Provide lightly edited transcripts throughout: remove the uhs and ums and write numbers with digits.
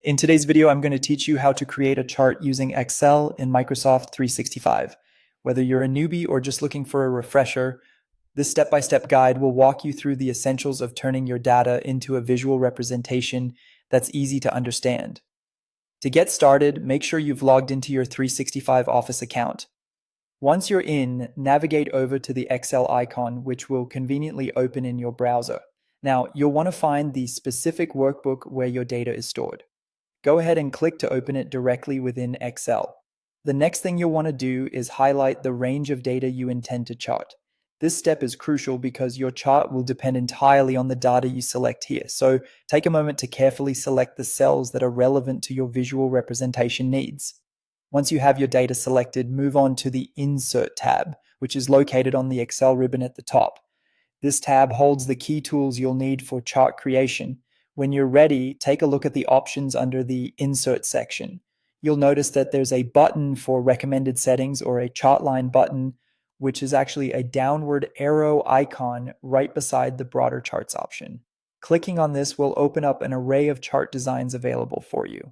In today's video, I'm going to teach you how to create a chart using Excel in Microsoft 365. Whether you're a newbie or just looking for a refresher, this step-by-step guide will walk you through the essentials of turning your data into a visual representation that's easy to understand. To get started, make sure you've logged into your 365 Office account. Once you're in, navigate over to the Excel icon, which will conveniently open in your browser. Now, you'll want to find the specific workbook where your data is stored. Go ahead and click to open it directly within Excel. The next thing you'll want to do is highlight the range of data you intend to chart. This step is crucial because your chart will depend entirely on the data you select here. So take a moment to carefully select the cells that are relevant to your visual representation needs. Once you have your data selected, move on to the Insert tab, which is located on the Excel ribbon at the top. This tab holds the key tools you'll need for chart creation. When you're ready, take a look at the options under the Insert section. You'll notice that there's a button for recommended settings or a chart line button, which is actually a downward arrow icon right beside the broader charts option. Clicking on this will open up an array of chart designs available for you.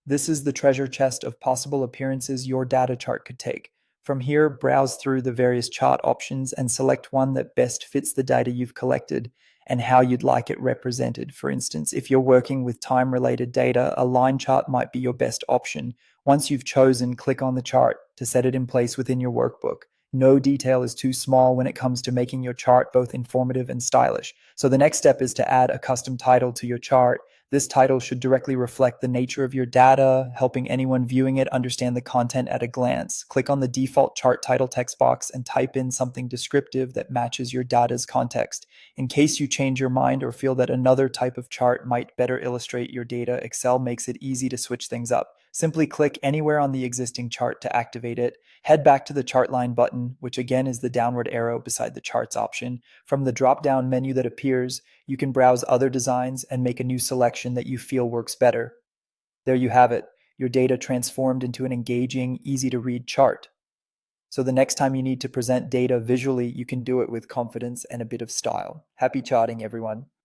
This is the treasure chest of possible appearances your data chart could take. From here, browse through the various chart options and select one that best fits the data you've collected and how you'd like it represented. For instance, if you're working with time-related data, a line chart might be your best option. Once you've chosen, click on the chart to set it in place within your workbook. No detail is too small when it comes to making your chart both informative and stylish. So the next step is to add a custom title to your chart. This title should directly reflect the nature of your data, helping anyone viewing it understand the content at a glance. Click on the default chart title text box and type in something descriptive that matches your data's context. In case you change your mind or feel that another type of chart might better illustrate your data, Excel makes it easy to switch things up. Simply click anywhere on the existing chart to activate it. Head back to the chart line button, which again is the downward arrow beside the charts option. From the drop-down menu that appears, you can browse other designs and make a new selection that you feel works better. There you have it, your data transformed into an engaging, easy-to-read chart. So the next time you need to present data visually, you can do it with confidence and a bit of style. Happy charting, everyone.